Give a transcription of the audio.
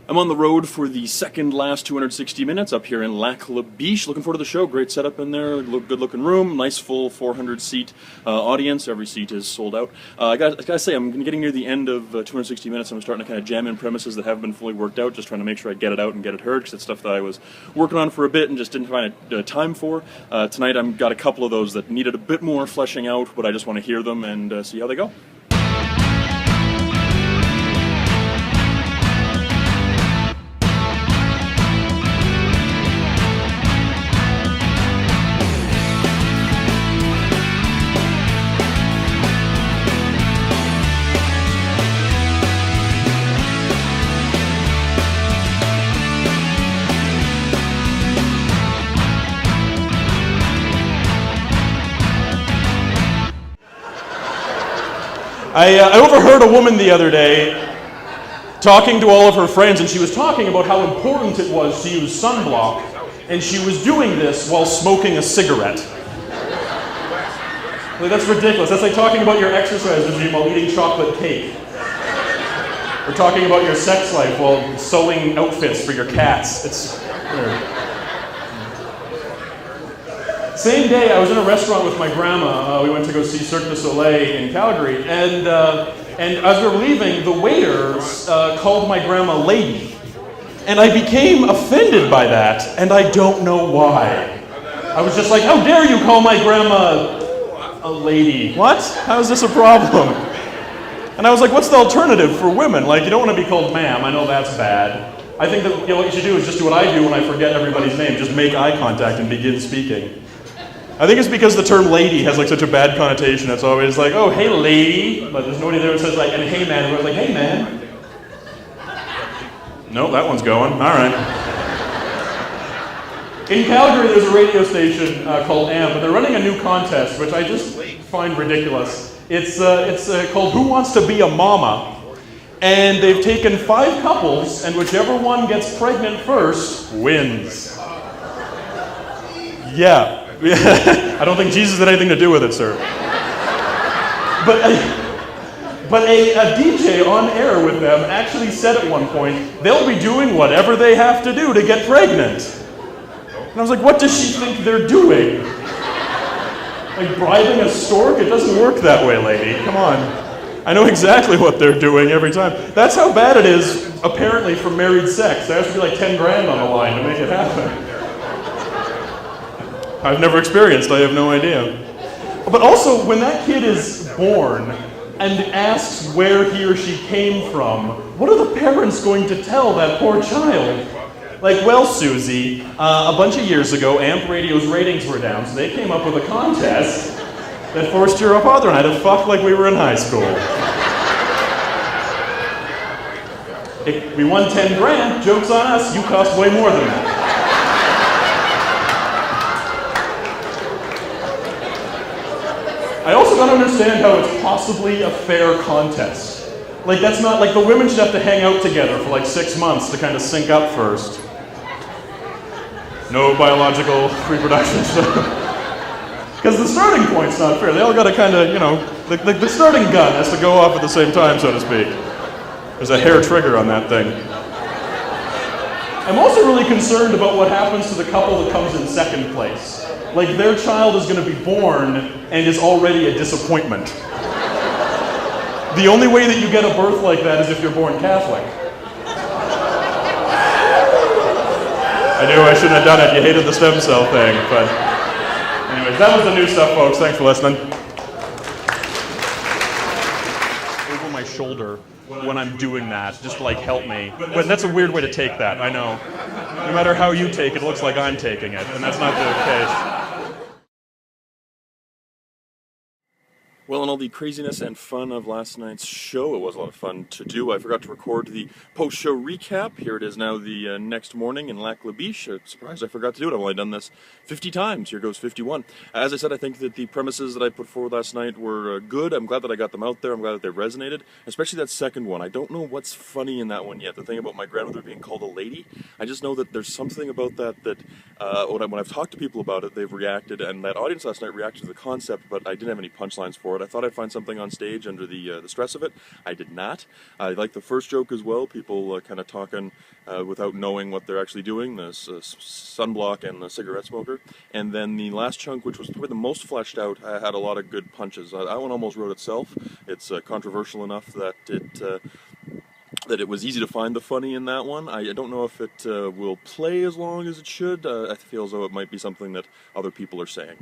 I'm on the road for the second last 260 minutes up here in Lac La Biche. Looking forward to the show. Great setup in there. Good looking room. Nice full 400 seat audience. Every seat is sold out. I gotta say, I'm getting near the end of 260 minutes. I'm starting to kind of jam in premises that haven't been fully worked out. Just trying to make sure I get it out and get it heard, because it's stuff that I was working on for a bit and just didn't find time for. Tonight I've got a couple of those that needed a bit more fleshing out, but I just want to hear them and see how they go. I overheard a woman the other day talking to all of her friends, and she was talking about how important it was to use sunblock, and she was doing this while smoking a cigarette. Like, that's ridiculous. That's like talking about your exercise regime while eating chocolate cake. Or talking about your sex life while sewing outfits for your cats. It's weird. Same day, I was in a restaurant with my grandma. We went to go see Cirque du Soleil in Calgary, and as we were leaving, the waiters called my grandma lady, and I became offended by that, and I don't know why. I was just like, how dare you call my grandma a lady? What? How is this a problem? And I was like, what's the alternative for women? Like, you don't want to be called ma'am. I know that's bad. I think that what you should do is just do what I do when I forget everybody's name. Just make eye contact and begin speaking. I think it's because the term lady has like such a bad connotation. It's always like, oh, hey lady, but there's nobody there who says like, and hey man, who's like, hey man. Nope, that one's going, all right. In Calgary, there's a radio station called AMP, but they're running a new contest, which I just find ridiculous. It's called Who Wants to Be a Mama? And they've taken 5 couples, and whichever one gets pregnant first wins. Yeah. I don't think Jesus had anything to do with it, sir. But a DJ on air with them actually said at one point, they'll be doing whatever they have to do to get pregnant. And I was like, what does she think they're doing? Like bribing a stork? It doesn't work that way, lady. Come on. I know exactly what they're doing every time. That's how bad it is, apparently, for married sex. There has to be like 10 grand on the line to make it happen. I've never experienced, I have no idea. But also, when that kid is born and asks where he or she came from, what are the parents going to tell that poor child? Like, well, Susie, a bunch of years ago, AMP Radio's ratings were down, so they came up with a contest that forced your father and I to fuck like we were in high school. If we won 10 grand, joke's on us, you cost way more than that. I also don't understand how it's possibly a fair contest. Like, that's not, like, the women should have to hang out together for like 6 months to kind of sync up first. No biological reproduction. Because the starting point's not fair. They all gotta kind of, you know, the starting gun has to go off at the same time, so to speak. There's a hair trigger on that thing. I'm also really concerned about what happens to the couple that comes in second place. Like, their child is going to be born and is already a disappointment. The only way that you get a birth like that is if you're born Catholic. I knew I shouldn't have done it. You hated the stem cell thing, but anyways, that was the new stuff, folks. Thanks for listening. Over my shoulder when I'm doing that, just to like help me. But that's a weird way to take that, I know. No matter how you take it, it looks like I'm taking it, and that's not the case. Well, in all the craziness and fun of last night's show, it was a lot of fun to do. I forgot to record the post-show recap. Here it is now the next morning in Lac La Biche. Surprised I forgot to do it. I've only done this 50 times. Here goes 51. As I said, I think that the premises that I put forward last night were good. I'm glad that I got them out there. I'm glad that they resonated, especially that second one. I don't know what's funny in that one yet. The thing about my grandmother being called a lady, I just know that there's something about that when I've talked to people about it, they've reacted, and that audience last night reacted to the concept, but I didn't have any punchlines for it. for it. I thought I'd find something on stage under the stress of it. I did not. I like the first joke as well, people kind of talking without knowing what they're actually doing, the sunblock and the cigarette smoker. And then the last chunk, which was probably the most fleshed out, had a lot of good punches. That one almost wrote itself. It's controversial enough that it was easy to find the funny in that one. I don't know if it will play as long as it should. I feel as though it might be something that other people are saying.